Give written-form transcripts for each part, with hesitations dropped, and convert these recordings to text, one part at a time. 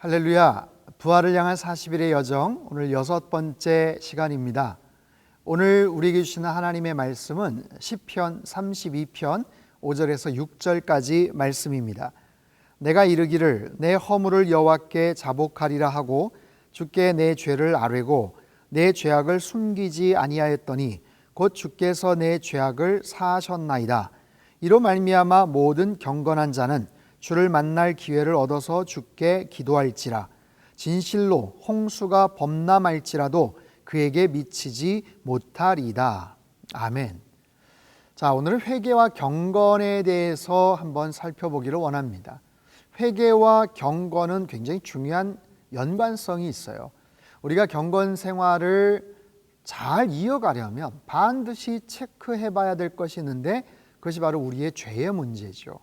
할렐루야, 부활을 향한 40일의 여정, 오늘 6번째 시간입니다. 오늘 우리에게 주시는 하나님의 말씀은 시편 32편 5절에서 6절까지 말씀입니다. 내가 이르기를 내 허물을 여호와께 자복하리라 하고 주께 내 죄를 아뢰고 내 죄악을 숨기지 아니하였더니 곧 주께서 내 죄악을 사하셨나이다. 이로 말미암아 모든 경건한 자는 주를 만날 기회를 얻어서 주께 기도할지라. 진실로 홍수가 범람할지라도 그에게 미치지 못하리이다. 아멘. 자, 오늘은 회개와 경건에 대해서 한번 살펴보기를 원합니다. 회개와 경건은 굉장히 중요한 연관성이 있어요. 우리가 경건 생활을 잘 이어가려면 반드시 체크해 봐야 될 것이 있는데 그것이 바로 우리의 죄의 문제죠.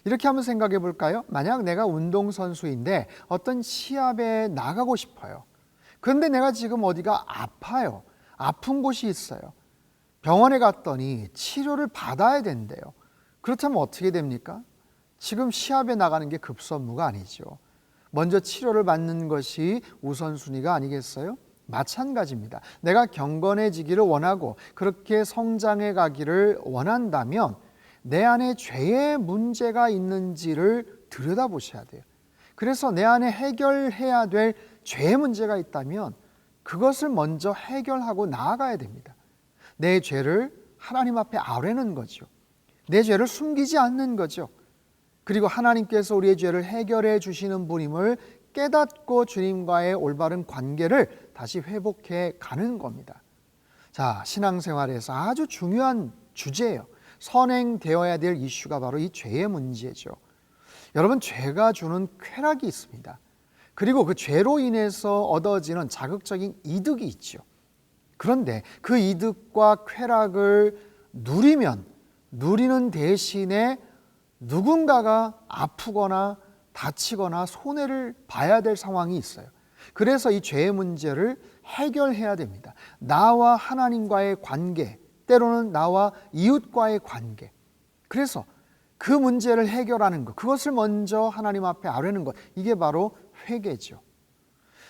이렇게 한번 생각해 볼까요? 만약 내가 운동선수인데 어떤 시합에 나가고 싶어요. 그런데 내가 지금 어디가 아파요. 아픈 곳이 있어요. 병원에 갔더니 치료를 받아야 된대요. 그렇다면 어떻게 됩니까? 지금 시합에 나가는 게 급선무가 아니죠. 먼저 치료를 받는 것이 우선순위가 아니겠어요? 마찬가지입니다. 내가 경건해지기를 원하고 그렇게 성장해 가기를 원한다면 내 안에 죄의 문제가 있는지를 들여다보셔야 돼요. 그래서 내 안에 해결해야 될 죄의 문제가 있다면 그것을 먼저 해결하고 나아가야 됩니다. 내 죄를 하나님 앞에 아뢰는 거죠. 내 죄를 숨기지 않는 거죠. 그리고 하나님께서 우리의 죄를 해결해 주시는 분임을 깨닫고 주님과의 올바른 관계를 다시 회복해 가는 겁니다. 자, 신앙생활에서 아주 중요한 주제예요. 선행되어야 될 이슈가 바로 이 죄의 문제죠. 여러분, 죄가 주는 쾌락이 있습니다. 그리고 그 죄로 인해서 얻어지는 자극적인 이득이 있죠. 그런데 그 이득과 쾌락을 누리는 대신에 누군가가 아프거나 다치거나 손해를 봐야 될 상황이 있어요. 그래서 이 죄의 문제를 해결해야 됩니다. 나와 하나님과의 관계, 때로는 나와 이웃과의 관계. 그래서 그 문제를 해결하는 것, 그것을 먼저 하나님 앞에 아뢰는 것, 이게 바로 회개죠.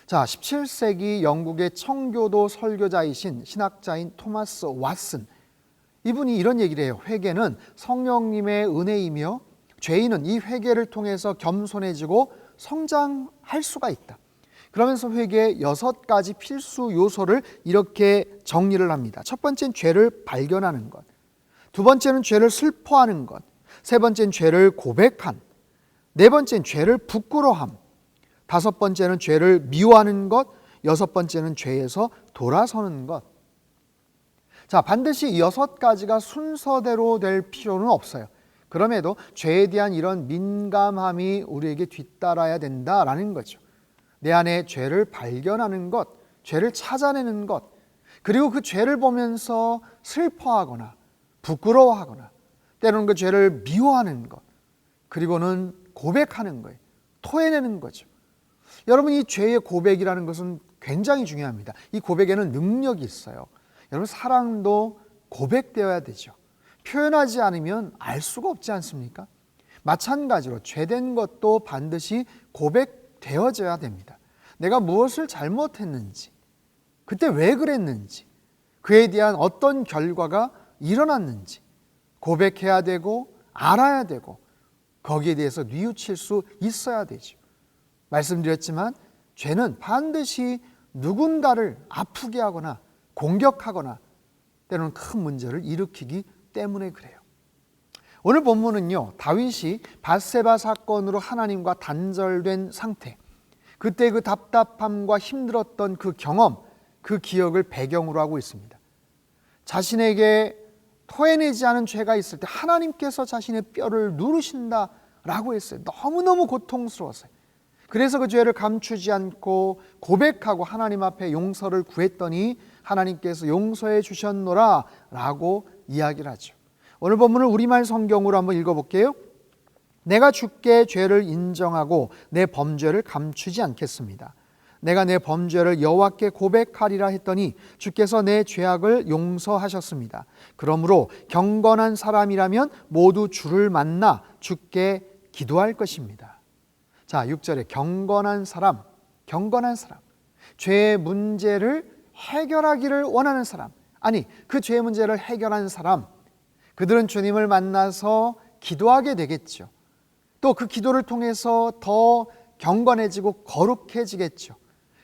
자, 17세기 영국의 청교도 설교자이신 신학자인 토마스 왓슨, 이분이 이런 얘기를 해요. 회개는 성령님의 은혜이며 죄인은 이 회개를 통해서 겸손해지고 성장할 수가 있다. 그러면서 회개의 6가지 필수 요소를 이렇게 정리를 합니다. 첫 번째는 죄를 발견하는 것, 두 번째는 죄를 슬퍼하는 것, 세 번째는 죄를 고백한, 네 번째는 죄를 부끄러워함, 다섯 번째는 죄를 미워하는 것, 여섯 번째는 죄에서 돌아서는 것. 자, 반드시 6가지가 순서대로 될 필요는 없어요. 그럼에도 죄에 대한 이런 민감함이 우리에게 뒤따라야 된다라는 거죠. 내 안에 죄를 발견하는 것, 죄를 찾아내는 것, 그리고 그 죄를 보면서 슬퍼하거나 부끄러워하거나 때로는 그 죄를 미워하는 것, 그리고는 고백하는 거예요. 토해내는 거죠. 여러분, 이 죄의 고백이라는 것은 굉장히 중요합니다. 이 고백에는 능력이 있어요. 여러분, 사랑도 고백되어야 되죠. 표현하지 않으면 알 수가 없지 않습니까? 마찬가지로 죄된 것도 반드시 고백되어져야 됩니다. 내가 무엇을 잘못했는지, 그때 왜 그랬는지, 그에 대한 어떤 결과가 일어났는지 고백해야 되고 알아야 되고 거기에 대해서 뉘우칠 수 있어야 되죠. 말씀드렸지만 죄는 반드시 누군가를 아프게 하거나 공격하거나 때로는 큰 문제를 일으키기 때문에 그래요. 오늘 본문은요, 다윗이 밧세바 사건으로 하나님과 단절된 상태, 그때 그 답답함과 힘들었던 그 경험, 그 기억을 배경으로 하고 있습니다. 자신에게 토해내지 않은 죄가 있을 때 하나님께서 자신의 뼈를 누르신다라고 했어요. 너무너무 고통스러웠어요. 그래서 그 죄를 감추지 않고 고백하고 하나님 앞에 용서를 구했더니 하나님께서 용서해 주셨노라 라고 이야기를 하죠. 오늘 본문을 우리말 성경으로 한번 읽어볼게요. 내가 주께 죄를 인정하고 내 범죄를 감추지 않겠습니다. 내가 내 범죄를 여호와께 고백하리라 했더니 주께서 내 죄악을 용서하셨습니다. 그러므로 경건한 사람이라면 모두 주를 만나 주께 기도할 것입니다. 자, 6절에 경건한 사람, 경건한 사람. 죄의 문제를 해결하기를 원하는 사람. 아니, 그 죄의 문제를 해결한 사람. 그들은 주님을 만나서 기도하게 되겠죠. 또 그 기도를 통해서 더 경건해지고 거룩해지겠죠.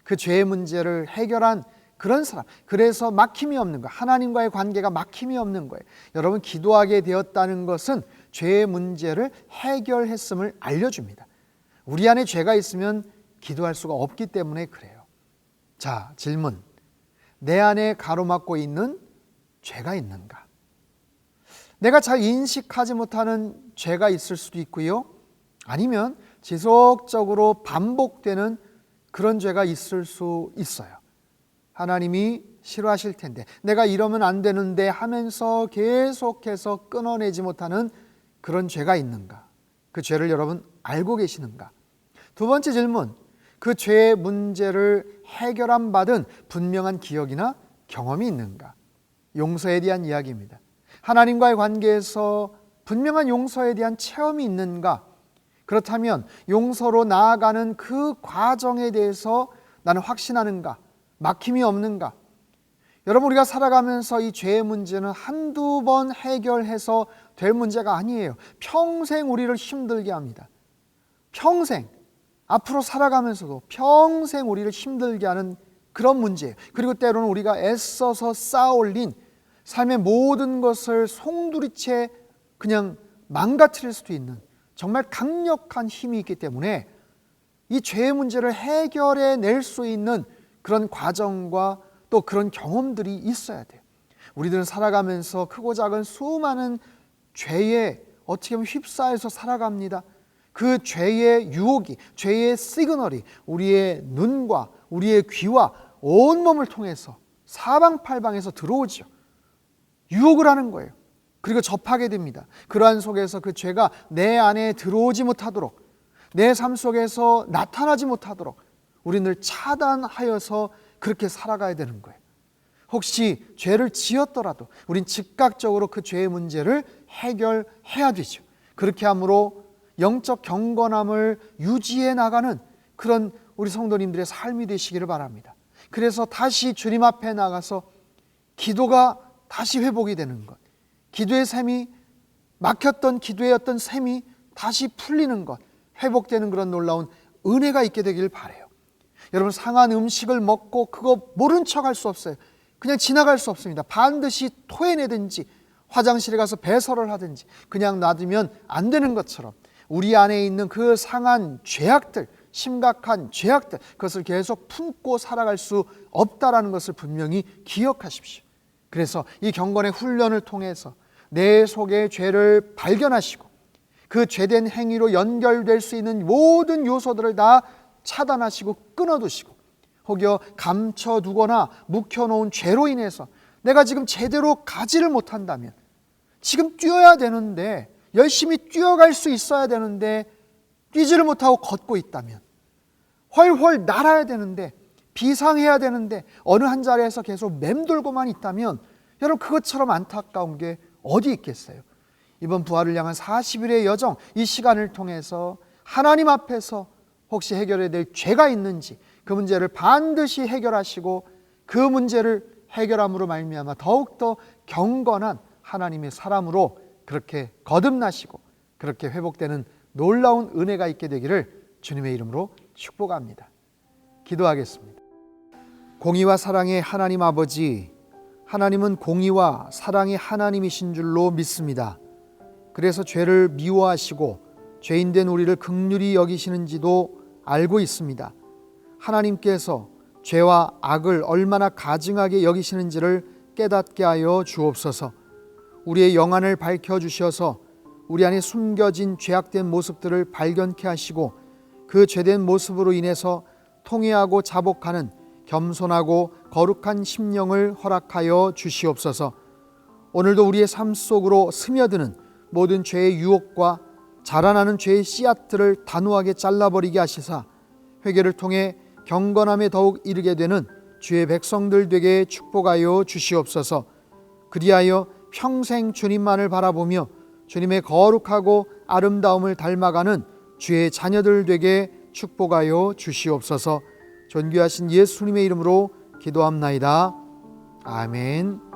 그 죄의 문제를 해결한 그런 사람. 그래서 막힘이 없는 거예요. 하나님과의 관계가 막힘이 없는 거예요. 여러분, 기도하게 되었다는 것은 죄의 문제를 해결했음을 알려줍니다. 우리 안에 죄가 있으면 기도할 수가 없기 때문에 그래요. 자, 질문. 내 안에 가로막고 있는 죄가 있는가? 내가 잘 인식하지 못하는 죄가 있을 수도 있고요. 아니면 지속적으로 반복되는 그런 죄가 있을 수 있어요. 하나님이 싫어하실 텐데, 내가 이러면 안 되는데 하면서 계속해서 끊어내지 못하는 그런 죄가 있는가? 그 죄를 여러분 알고 계시는가? 두 번째 질문, 그 죄의 문제를 해결함 받은 분명한 기억이나 경험이 있는가? 용서에 대한 이야기입니다. 하나님과의 관계에서 분명한 용서에 대한 체험이 있는가? 그렇다면 용서로 나아가는 그 과정에 대해서 나는 확신하는가? 막힘이 없는가? 여러분, 우리가 살아가면서 이 죄의 문제는 한두 번 해결해서 될 문제가 아니에요. 평생 우리를 힘들게 합니다. 평생, 앞으로 살아가면서도 평생 우리를 힘들게 하는 그런 문제예요. 그리고 때로는 우리가 애써서 쌓아올린 삶의 모든 것을 송두리째 그냥 망가뜨릴 수도 있는 정말 강력한 힘이 있기 때문에 이 죄의 문제를 해결해 낼 수 있는 그런 과정과 또 그런 경험들이 있어야 돼요. 우리들은 살아가면서 크고 작은 수많은 죄에 어떻게 보면 휩싸여서 살아갑니다. 그 죄의 유혹이, 죄의 시그널이 우리의 눈과 우리의 귀와 온몸을 통해서 사방팔방에서 들어오죠. 유혹을 하는 거예요. 그리고 접하게 됩니다. 그러한 속에서 그 죄가 내 안에 들어오지 못하도록, 내 삶 속에서 나타나지 못하도록 우리는 차단하여서 그렇게 살아가야 되는 거예요. 혹시 죄를 지었더라도 우린 즉각적으로 그 죄의 문제를 해결해야 되죠. 그렇게 함으로 영적 경건함을 유지해 나가는 그런 우리 성도님들의 삶이 되시기를 바랍니다. 그래서 다시 주님 앞에 나가서 기도가 다시 회복이 되는 것, 기도의 샘이 막혔던 기도의 어떤 샘이 다시 풀리는 것, 회복되는 그런 놀라운 은혜가 있게 되길 바라요. 여러분, 상한 음식을 먹고 그거 모른 척 할 수 없어요. 그냥 지나갈 수 없습니다. 반드시 토해내든지 화장실에 가서 배설을 하든지 그냥 놔두면 안 되는 것처럼 우리 안에 있는 그 상한 죄악들, 심각한 죄악들, 그것을 계속 품고 살아갈 수 없다라는 것을 분명히 기억하십시오. 그래서 이 경건의 훈련을 통해서 내 속의 죄를 발견하시고 그 죄된 행위로 연결될 수 있는 모든 요소들을 다 차단하시고 끊어두시고 혹여 감춰두거나 묵혀놓은 죄로 인해서 내가 지금 제대로 가지를 못한다면, 지금 뛰어야 되는데, 열심히 뛰어갈 수 있어야 되는데 뛰지를 못하고 걷고 있다면, 훨훨 날아야 되는데 비상해야 되는데 어느 한 자리에서 계속 맴돌고만 있다면 여러분, 그것처럼 안타까운 게 어디 있겠어요? 이번 부활을 향한 40일의 여정, 이 시간을 통해서 하나님 앞에서 혹시 해결해야 될 죄가 있는지 그 문제를 반드시 해결하시고 그 문제를 해결함으로 말미암아 더욱더 경건한 하나님의 사람으로 그렇게 거듭나시고 그렇게 회복되는 놀라운 은혜가 있게 되기를 주님의 이름으로 축복합니다. 기도하겠습니다. 공의와 사랑의 하나님 아버지, 하나님은 공의와 사랑의 하나님이신 줄로 믿습니다. 그래서 죄를 미워하시고 죄인된 우리를 긍휼히 여기시는지도 알고 있습니다. 하나님께서 죄와 악을 얼마나 가증하게 여기시는지를 깨닫게 하여 주옵소서. 우리의 영안을 밝혀주셔서 우리 안에 숨겨진 죄악된 모습들을 발견케 하시고 그 죄된 모습으로 인해서 통회하고 자복하는 겸손하고 거룩한 심령을 허락하여 주시옵소서. 오늘도 우리의 삶 속으로 스며드는 모든 죄의 유혹과 자라나는 죄의 씨앗들을 단호하게 잘라버리게 하시사 회개를 통해 경건함에 더욱 이르게 되는 주의 백성들 되게 축복하여 주시옵소서. 그리하여 평생 주님만을 바라보며 주님의 거룩하고 아름다움을 닮아가는 주의 자녀들 되게 축복하여 주시옵소서. 존귀하신 예수님의 이름으로 기도합나이다. 아멘.